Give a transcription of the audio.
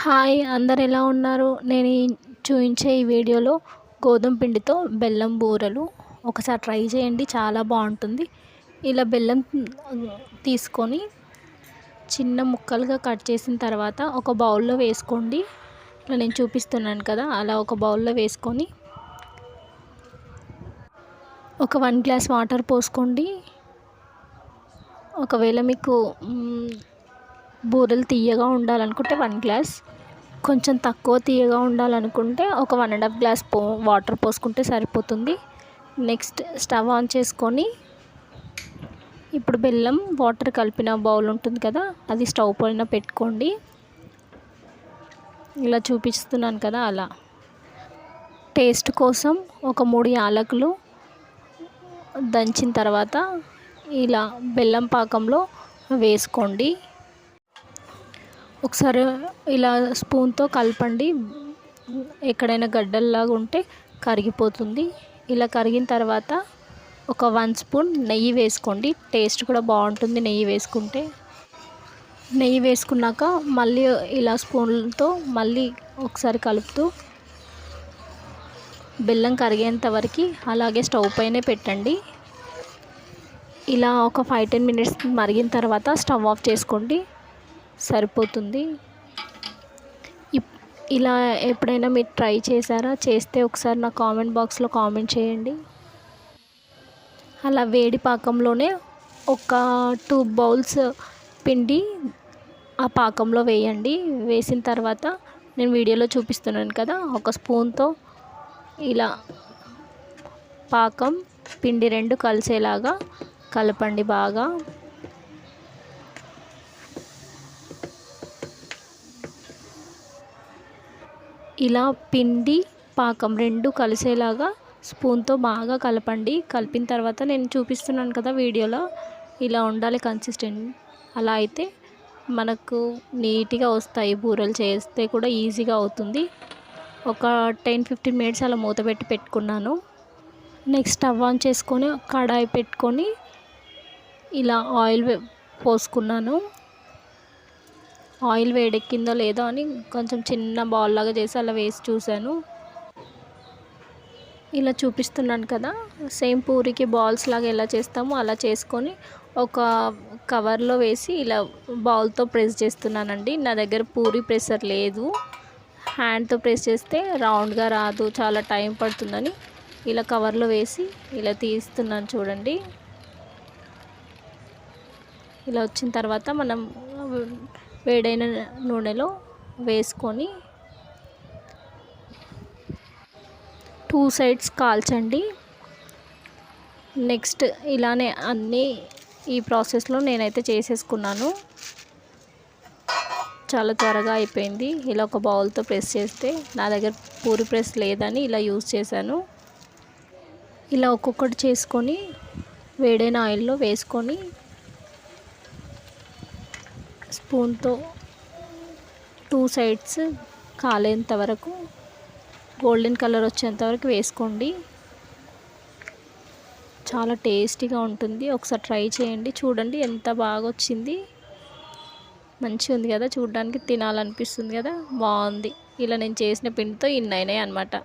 Hi, అందరు ఎలా ఉన్నారు? నేను చూపించే ఈ వీడియోలో గోధుమ పిండితో బెల్లం బూరెలు ఒకసారి ట్రై చేయండి, చాలా బాగుంటుంది. ఇలా బెల్లం తీసుకొని చిన్న ముక్కలుగా కట్ చేసిన తర్వాత ఒక బౌల్లో వేసుకోండి. ఇలా నేను చూపిస్తున్నాను కదా, అలా ఒక బౌల్లో వేసుకొని ఒక 1 గ్లాస్ వాటర్ పోసుకోండి. ఒకవేళ మీకు బూరెలు తీయగా ఉండాలనుకుంటే 1 గ్లాస్, కొంచెం తక్కువ తీయగా ఉండాలనుకుంటే ఒక 1.5 గ్లాస్ వాటర్ పోసుకుంటే సరిపోతుంది. నెక్స్ట్ స్టవ్ ఆన్ చేసుకొని ఇప్పుడు బెల్లం వాటర్ కలిపిన బౌల్ ఉంటుంది కదా, అది స్టవ్ పైన పెట్టుకోండి. ఇలా చూపిస్తున్నాను కదా, అలా టేస్ట్ కోసం ఒక 3 యాలకులు దంచిన తర్వాత ఇలా బెల్లం పాకంలో వేసుకోండి. ఒకసారి ఇలా స్పూన్తో కలపండి, ఎక్కడైనా గడ్డల్లాగా ఉంటే కరిగిపోతుంది. ఇలా కరిగిన తర్వాత ఒక 1 స్పూన్ నెయ్యి వేసుకోండి, టేస్ట్ కూడా బాగుంటుంది నెయ్యి వేసుకుంటే. నెయ్యి వేసుకున్నాక మళ్ళీ ఇలా స్పూన్లతో మళ్ళీ ఒకసారి కలుపుతూ బెల్లం కరిగేంత వరకు అలాగే స్టవ్ పైనే పెట్టండి. ఇలా ఒక 5-10 మినిట్స్ మరిగిన తర్వాత స్టవ్ ఆఫ్ చేసుకోండి, సరిపోతుంది. ఇలా ఎప్పుడైనా మీరు ట్రై చేశారా? చేస్తే ఒకసారి నా కామెంట్ బాక్స్లో కామెంట్ చేయండి. అలా వేడి పాకంలోనే ఒక 2 బౌల్స్ పిండి ఆ పాకంలో వేయండి. వేసిన తర్వాత నేను వీడియోలో చూపిస్తున్నాను కదా, ఒక స్పూన్తో ఇలా పాకం పిండి 2 కలిసేలాగా కలపండి బాగా. ఇలా పిండి పాకం 2 కలిసేలాగా స్పూన్తో బాగా కలపండి. కలిపిన తర్వాత నేను చూపిస్తున్నాను కదా వీడియోలో, ఇలా ఉండాలి కన్సిస్టెంట్. అలా అయితే మనకు నీట్గా వస్తాయి, బూరెలు చేస్తే కూడా ఈజీగా అవుతుంది. ఒక 10-15 మినిట్స్ అలా మూత పెట్టుకున్నాను. నెక్స్ట్ స్టవ్ ఆన్ చేసుకొని కడాయి పెట్టుకొని ఇలా ఆయిల్ పోసుకున్నాను. ఆయిల్ వేడెక్కిందో లేదో అని కొంచెం చిన్న బాల్ లాగా చేసి అలా వేసి చూశాను. ఇలా చూపిస్తున్నాను కదా, సేమ్ పూరికి బాల్స్ లాగా ఎలా చేస్తామో అలా చేసుకొని ఒక కవర్లో వేసి ఇలా బౌల్తో ప్రెస్ చేస్తున్నానండి. నా దగ్గర పూరి ప్రెషర్ లేదు, హ్యాండ్తో ప్రెస్ చేస్తే రౌండ్గా రాదు, చాలా టైం పడుతుందని ఇలా కవర్లో వేసి ఇలా తీస్తున్నాను. చూడండి, ఇలా వచ్చిన తర్వాత మనం వేడైన నూనెలో వేసుకొని 2 సైడ్స్ కాల్చండి. నెక్స్ట్ ఇలానే అన్నీ ఈ ప్రాసెస్లో నేనైతే చేసేసుకున్నాను, చాలా త్వరగా అయిపోయింది. ఇలా ఒక బౌల్తో ప్రెస్ చేస్తే, నా దగ్గర పూరి ప్రెస్ లేదని ఇలా యూజ్ చేశాను. ఇలా ఒక్కొక్కటి చేసుకొని వేడైన ఆయిల్లో వేసుకొని స్పూన్తో 2 సైడ్స్ కాలేంత వరకు, గోల్డెన్ కలర్ వచ్చేంత వరకు వేసుకోండి. చాలా టేస్టీగా ఉంటుంది, ఒకసారి ట్రై చేయండి. చూడండి ఎంత బాగా వచ్చింది, మంచిగా ఉంది కదా, చూడడానికి తినాలనిపిస్తుంది కదా, బాగుంది. ఇలా నేను చేసిన పిండితో ఇన్ని అయినాయి అన్నమాట.